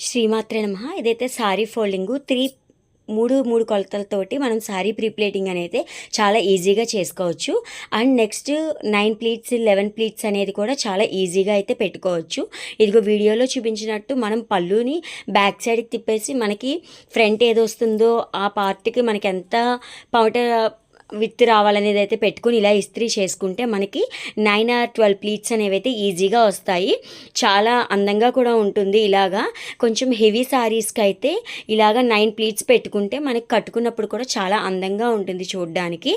శ్రీమాత్రే నమః. ఇదైతే సారీ ఫోల్డింగు మూడు కొలతలతోటి మనం సారీ ప్రీప్లేటింగ్ అనేది చాలా ఈజీగా చేసుకోవచ్చు. అండ్ నెక్స్ట్ 9 ప్లీట్స్ 11 ప్లీట్స్ అనేది కూడా చాలా ఈజీగా అయితే పెట్టుకోవచ్చు. ఇదిగో వీడియోలో చూపించినట్టు మనం పళ్ళుని బ్యాక్ సైడ్కి తిప్పేసి మనకి ఫ్రంట్ ఏది వస్తుందో ఆ పార్ట్కి మనకి ఎంత పౌడర్ విత్ రావాలనేది అయితే పెట్టుకుని ఇలా ఇస్త్రీ చేసుకుంటే మనకి 9 or 12 ప్లీట్స్ అనేవి అయితే ఈజీగా వస్తాయి. చాలా అందంగా కూడా ఉంటుంది. ఇలాగా కొంచెం హెవీ శారీస్కి అయితే ఇలాగా 9 ప్లీట్స్ పెట్టుకుంటే మనకి కట్టుకున్నప్పుడు కూడా చాలా అందంగా ఉంటుంది చూడడానికి.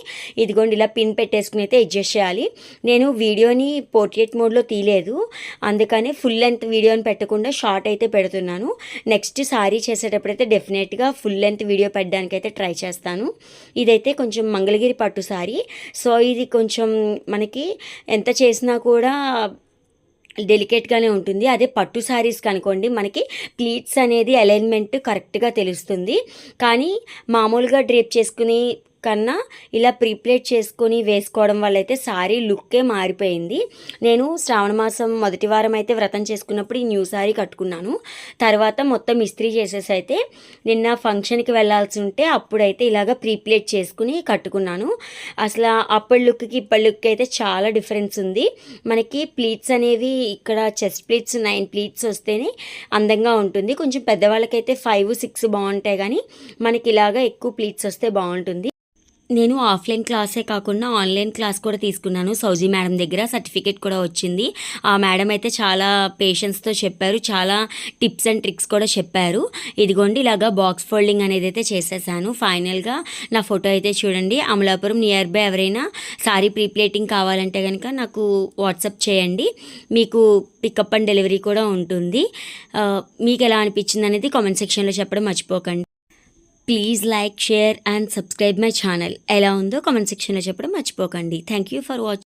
ఇదిగోండి ఇలా పిన్ పెట్టేసుకుని అయితే అడ్జస్ట్ చేయాలి. నేను వీడియోని పోర్ట్రేట్ మోడ్లో తీయలేదు, అందుకని ఫుల్ లెంత్ వీడియోని పెట్టకుండా షార్ట్ అయితే పెడుతున్నాను. నెక్స్ట్ శారీ చేసేటప్పుడు అయితే డెఫినెట్గా ఫుల్ లెంత్ వీడియో పెట్టడానికి అయితే ట్రై చేస్తాను. ఇదైతే కొంచెం మంగళగిరి పట్టు సారీ. సో ఇది కొంచెం మనకి ఎంత చేసినా కూడా డెలికేట్గానే ఉంటుంది. అదే పట్టు శారీస్కి అనుకోండి మనకి ప్లీట్స్ అనేది అలైన్మెంట్ కరెక్ట్గా తెలుస్తుంది. కానీ మామూలుగా డ్రేప్ చేసుకుని కన్నా ఇలా ప్రీప్లేట్ చేసుకొని వేసుకోవడం వల్ల అయితే సారీ లుక్కే మారిపోయింది. నేను శ్రావణ మాసం మొదటి వారం అయితే వ్రతం చేసుకున్నప్పుడు ఈ న్యూ సారీ కట్టుకున్నాను. తర్వాత మొత్తం ఇస్త్రీ చేసేసి అయితే నిన్న ఫంక్షన్కి వెళ్ళాల్సి ఉంటే అప్పుడైతే ఇలాగ ప్రీప్లేట్ చేసుకుని కట్టుకున్నాను. అసలు అప్పటి లుక్కి ఇప్పటి లుక్కి అయితే చాలా డిఫరెన్స్ ఉంది. మనకి ప్లీట్స్ అనేవి ఇక్కడ చెస్ట్ ప్లీట్స్ 9 ప్లీట్స్ వస్తేనే అందంగా ఉంటుంది. కొంచెం పెద్దవాళ్ళకైతే 5, 6 బాగుంటాయి, కానీ మనకి ఇలాగ ఎక్కువ ప్లీట్స్ వస్తే బాగుంటుంది. నేను ఆఫ్లైన్ క్లాసే కాకుండా ఆన్లైన్ క్లాస్ కూడా తీసుకున్నాను సౌజీ మేడం దగ్గర. సర్టిఫికేట్ కూడా వచ్చింది. ఆ మేడం అయితే చాలా పేషెన్స్తో చెప్పారు, చాలా టిప్స్ అండ్ ట్రిక్స్ కూడా చెప్పారు. ఇదిగోండి ఇలాగా బాక్స్ ఫోల్డింగ్ అనేది అయితే చేసేసాను. ఫైనల్గా నా ఫోటో అయితే చూడండి. అమలాపురం నియర్ బై ఎవరైనా సారీ ప్రీప్లేటింగ్ కావాలంటే కనుక నాకు వాట్సాప్ చేయండి. మీకు పికప్ అండ్ డెలివరీ కూడా ఉంటుంది. మీకు ఎలా అనిపించింది అనేది కామెంట్ సెక్షన్లో చెప్పడం మర్చిపోకండి. Please like, share and subscribe my channel. ఎలా ఉందో కామెంట్ సెక్షన్లో చెప్పడం మర్చిపోకండి. Thank you for watching.